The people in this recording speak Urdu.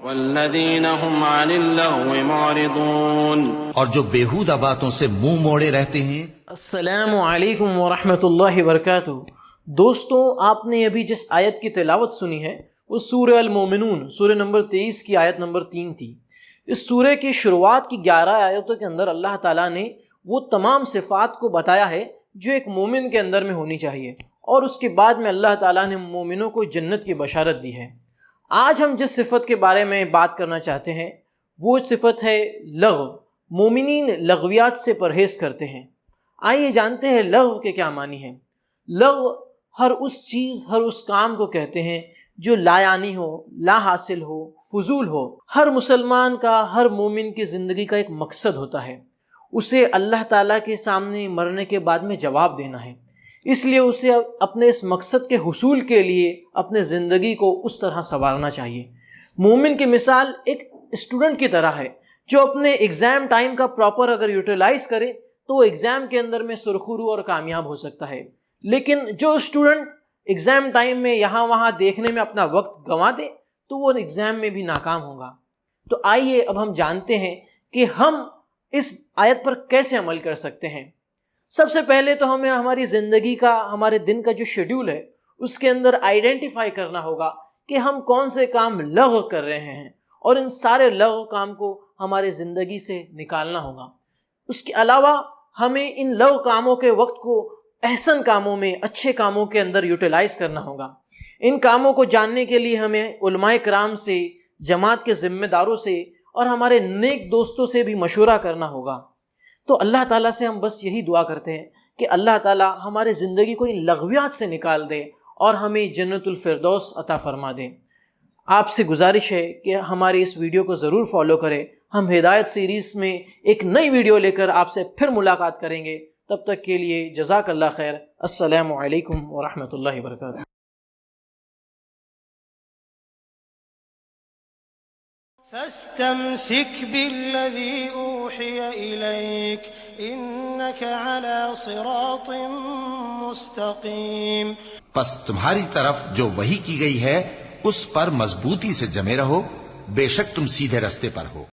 والذین هم عن اللغو معرضون، اور جو بیہودہ باتوں سے منہ موڑے رہتے ہیں۔ السلام علیکم ورحمۃ اللہ وبرکاتہ۔ دوستوں، آپ نے ابھی جس آیت کی تلاوت سنی ہے وہ سورہ المومنون، سورہ نمبر 23 کی آیت نمبر 3 تھی۔ اس سورہ کی شروعات کی 11 آیتوں کے اندر اللہ تعالیٰ نے وہ تمام صفات کو بتایا ہے جو ایک مومن کے اندر میں ہونی چاہیے، اور اس کے بعد میں اللہ تعالیٰ نے مومنوں کو جنت کی بشارت دی ہے۔ آج ہم جس صفت کے بارے میں بات کرنا چاہتے ہیں وہ صفت ہے لغو۔ مومنین لغویات سے پرہیز کرتے ہیں۔ آئیے جانتے ہیں لغو کے کیا معنی ہیں۔ لغو ہر اس چیز، ہر اس کام کو کہتے ہیں جو لا یعنی ہو، لا حاصل ہو، فضول ہو۔ ہر مسلمان کا، ہر مومن کی زندگی کا ایک مقصد ہوتا ہے، اسے اللہ تعالیٰ کے سامنے مرنے کے بعد میں جواب دینا ہے۔ اس لیے اسے اپنے اس مقصد کے حصول کے لیے اپنے زندگی کو اس طرح سنوارنا چاہیے۔ مومن کی مثال ایک اسٹوڈنٹ کی طرح ہے جو اپنے ایگزام ٹائم کا پراپر اگر یوٹیلائز کرے تو وہ ایگزام کے اندر میں سرخرو اور کامیاب ہو سکتا ہے، لیکن جو اسٹوڈنٹ ایگزام ٹائم میں یہاں وہاں دیکھنے میں اپنا وقت گنوا دے تو وہ ایگزام میں بھی ناکام ہوگا۔ تو آئیے اب ہم جانتے ہیں کہ ہم اس آیت پر کیسے عمل کر سکتے ہیں۔ سب سے پہلے تو ہمیں ہماری زندگی کا، ہمارے دن کا جو شیڈول ہے اس کے اندر آئیڈینٹیفائی کرنا ہوگا کہ ہم کون سے کام لغو کر رہے ہیں، اور ان سارے لغو کام کو ہمارے زندگی سے نکالنا ہوگا۔ اس کے علاوہ ہمیں ان لغو کاموں کے وقت کو احسن کاموں میں، اچھے کاموں کے اندر یوٹیلائز کرنا ہوگا۔ ان کاموں کو جاننے کے لیے ہمیں علماء کرام سے، جماعت کے ذمہ داروں سے اور ہمارے نیک دوستوں سے بھی مشورہ کرنا ہوگا۔ تو اللہ تعالیٰ سے ہم بس یہی دعا کرتے ہیں کہ اللہ تعالیٰ ہمارے زندگی کو ان لغویات سے نکال دے اور ہمیں جنت الفردوس عطا فرما دے۔ آپ سے گزارش ہے کہ ہماری اس ویڈیو کو ضرور فالو کریں۔ ہم ہدایت سیریز میں ایک نئی ویڈیو لے کر آپ سے پھر ملاقات کریں گے۔ تب تک کے لیے جزاک اللہ خیر۔ السلام علیکم ورحمۃ اللہ وبرکاتہ۔ فاستمسك بالذي أوحي إليك إنك على صراط مستقيم۔ پس تمہاری طرف جو وحی کی گئی ہے اس پر مضبوطی سے جمے رہو، بے شک تم سیدھے رستے پر ہو۔